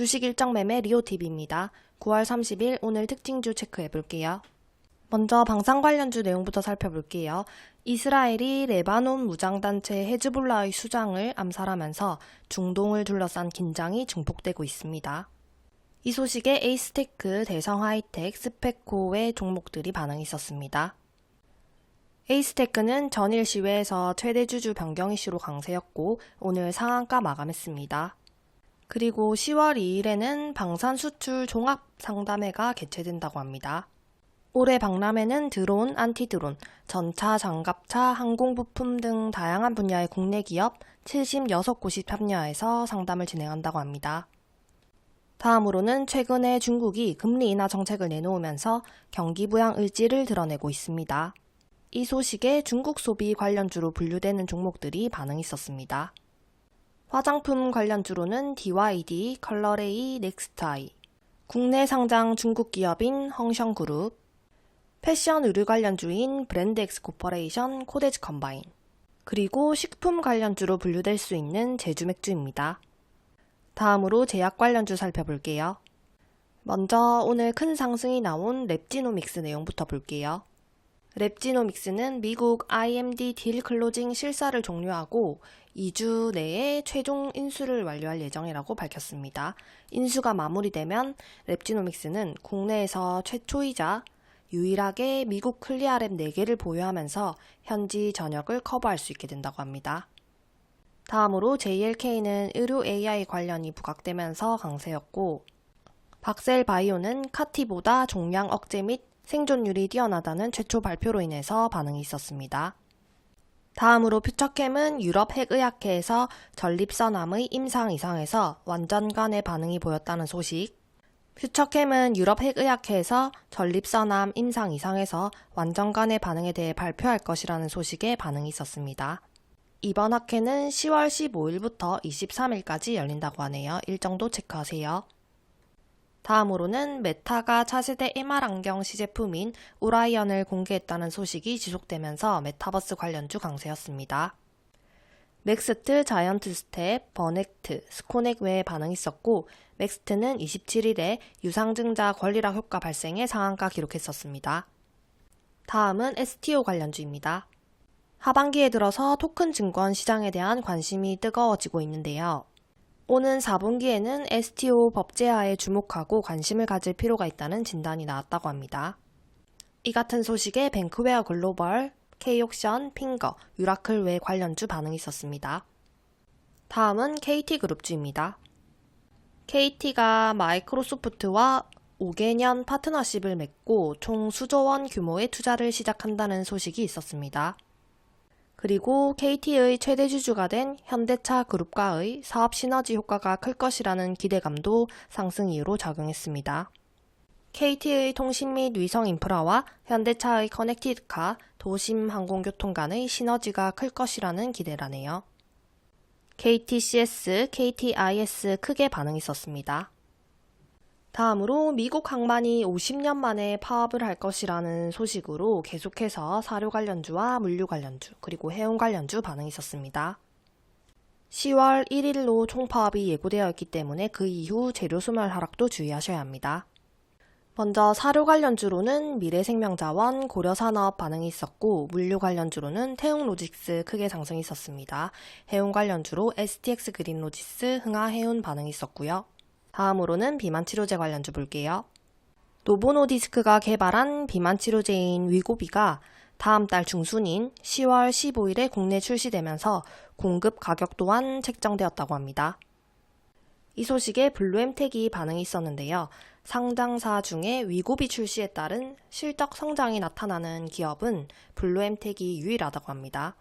주식 일정 매매 리오TV입니다. 9월 30일 오늘 특징주 체크해 볼게요. 먼저 방산 관련주 내용부터 살펴볼게요. 이스라엘이 레바논 무장단체 헤즈볼라의 수장을 암살하면서 중동을 둘러싼 긴장이 증폭되고 있습니다. 이 소식에 에이스테크, 대성하이텍, 스페코의 종목들이 반응이 있었습니다. 에이스테크는 전일 시외에서 최대 주주 변경 이슈로 강세였고 오늘 상한가 마감했습니다. 그리고 10월 2일에는 방산 수출 종합 상담회가 개최된다고 합니다. 올해 박람회는 드론, 안티드론, 전차, 장갑차, 항공부품 등 다양한 분야의 국내 기업 76곳이 참여해서 상담을 진행한다고 합니다. 다음으로는 최근에 중국이 금리 인하 정책을 내놓으면서 경기 부양 의지를 드러내고 있습니다. 이 소식에 중국 소비 관련주로 분류되는 종목들이 반응이 있었습니다. 화장품 관련주로는 DYD, 컬러레이, 넥스트아이, 국내 상장 중국 기업인 헝성그룹, 패션 의류 관련주인 브랜드엑스 코퍼레이션, 코데즈 컴바인, 그리고 식품 관련주로 분류될 수 있는 제주맥주입니다. 다음으로 제약 관련주 살펴볼게요. 먼저 오늘 큰 상승이 나온 랩지노믹스 내용부터 볼게요. 랩지노믹스는 미국 IMD 딜 클로징 실사를 종료하고 2주 내에 최종 인수를 완료할 예정이라고 밝혔습니다. 인수가 마무리되면 랩지노믹스는 국내에서 최초이자 유일하게 미국 클리아랩 4개를 보유하면서 현지 전역을 커버할 수 있게 된다고 합니다. 다음으로 JLK는 의료 AI 관련이 부각되면서 강세였고, 박셀바이오는 카티보다 종양 억제 및 생존율이 뛰어나다는 최초 발표로 인해서 반응이 있었습니다. 다음으로 퓨처캠은 유럽 핵의학회에서 전립선암의 임상 이상에서 완전간의 반응이 보였다는 소식. 퓨처캠은 유럽 핵의학회에서 전립선암 임상 이상에서 완전간의 반응에 대해 발표할 것이라는 소식에 반응이 있었습니다. 이번 학회는 10월 15일부터 23일까지 열린다고 하네요. 일정도 체크하세요. 다음으로는 메타가 차세대 MR 안경 시제품인 오라이언을 공개했다는 소식이 지속되면서 메타버스 관련주 강세였습니다. 넥스트, 자이언트 스텝, 버넥트, 스코넥 외에 반응이 있었고 넥스트는 27일에 유상증자 권리락 효과 발생에 상한가 기록했었습니다. 다음은 STO 관련주입니다. 하반기에 들어서 토큰 증권 시장에 대한 관심이 뜨거워지고 있는데요. 오는 4분기에는 STO 법제화에 주목하고 관심을 가질 필요가 있다는 진단이 나왔다고 합니다. 이 같은 소식에 뱅크웨어 글로벌, K옥션, 핑거, 유라클 외 관련주 반응이 있었습니다. 다음은 KT그룹주입니다. KT가 마이크로소프트와 5개년 파트너십을 맺고 총 수조 원 규모의 투자를 시작한다는 소식이 있었습니다. 그리고 KT의 최대 주주가 된 현대차 그룹과의 사업 시너지 효과가 클 것이라는 기대감도 상승 이유로 작용했습니다. KT의 통신 및 위성 인프라와 현대차의 커넥티드카, 도심 항공교통 간의 시너지가 클 것이라는 기대라네요. KTCS, KTIS 크게 반응이 있었습니다. 다음으로 미국 항만이 50년 만에 파업을 할 것이라는 소식으로 계속해서 사료 관련주와 물류 관련주, 그리고 해운 관련주 반응이 있었습니다. 10월 1일로 총파업이 예고되어 있기 때문에 그 이후 재료 소멸 하락도 주의하셔야 합니다. 먼저 사료 관련주로는 미래생명자원, 고려산업 반응이 있었고 물류 관련주로는 태웅로직스 크게 상승이 있었습니다. 해운 관련주로 STX 그린로지스, 흥하해운 반응이 있었고요. 다음으로는 비만치료제 관련주 볼게요. 노보노디스크가 개발한 비만치료제인 위고비가 다음 달 중순인 10월 15일에 국내 출시되면서 공급 가격 또한 책정되었다고 합니다. 이 소식에 블루엠텍이 반응이 있었는데요. 상장사 중에 위고비 출시에 따른 실적 성장이 나타나는 기업은 블루엠텍이 유일하다고 합니다.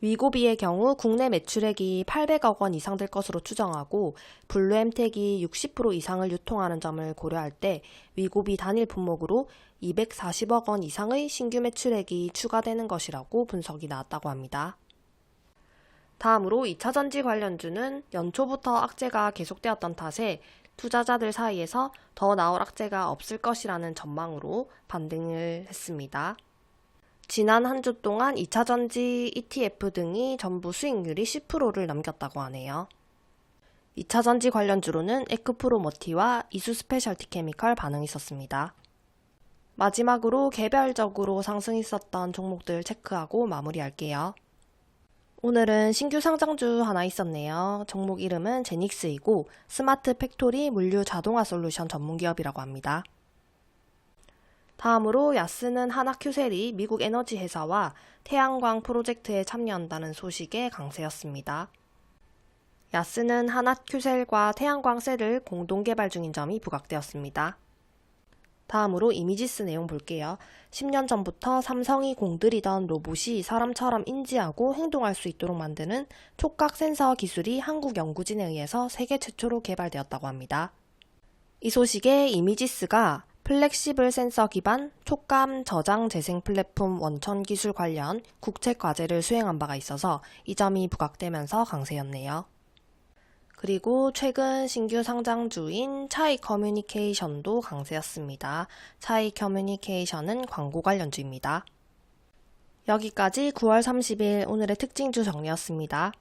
위고비의 경우 국내 매출액이 800억 원 이상 될 것으로 추정하고 블루엠텍이 60% 이상을 유통하는 점을 고려할 때 위고비 단일 품목으로 240억 원 이상의 신규 매출액이 추가되는 것이라고 분석이 나왔다고 합니다. 다음으로 2차전지 관련주는 연초부터 악재가 계속되었던 탓에 투자자들 사이에서 더 나올 악재가 없을 것이라는 전망으로 반등을 했습니다. 지난 한 주 동안 2차전지 ETF 등이 전부 수익률이 10%를 넘겼다고 하네요. 2차 전지 관련주로는 에크프로머티와 이수스페셜티 케미컬 반응이 있었습니다. 마지막으로 개별적으로 상승했었던 종목들 체크하고 마무리할게요. 오늘은 신규 상장주 하나 있었네요. 종목 이름은 제닉스이고 스마트 팩토리 물류 자동화 솔루션 전문기업이라고 합니다. 다음으로 야스는 하나큐셀이 미국 에너지 회사와 태양광 프로젝트에 참여한다는 소식에 강세였습니다. 야스는 하나큐셀과 태양광 셀을 공동 개발 중인 점이 부각되었습니다. 다음으로 이미지스 내용 볼게요. 10년 전부터 삼성이 공들이던 로봇이 사람처럼 인지하고 행동할 수 있도록 만드는 촉각 센서 기술이 한국 연구진에 의해서 세계 최초로 개발되었다고 합니다. 이 소식에 이미지스가 플렉시블 센서 기반 촉감 저장 재생 플랫폼 원천 기술 관련 국책 과제를 수행한 바가 있어서 이 점이 부각되면서 강세였네요. 그리고 최근 신규 상장주인 차이 커뮤니케이션도 강세였습니다. 차이 커뮤니케이션은 광고 관련주입니다. 여기까지 9월 30일 오늘의 특징주 정리였습니다.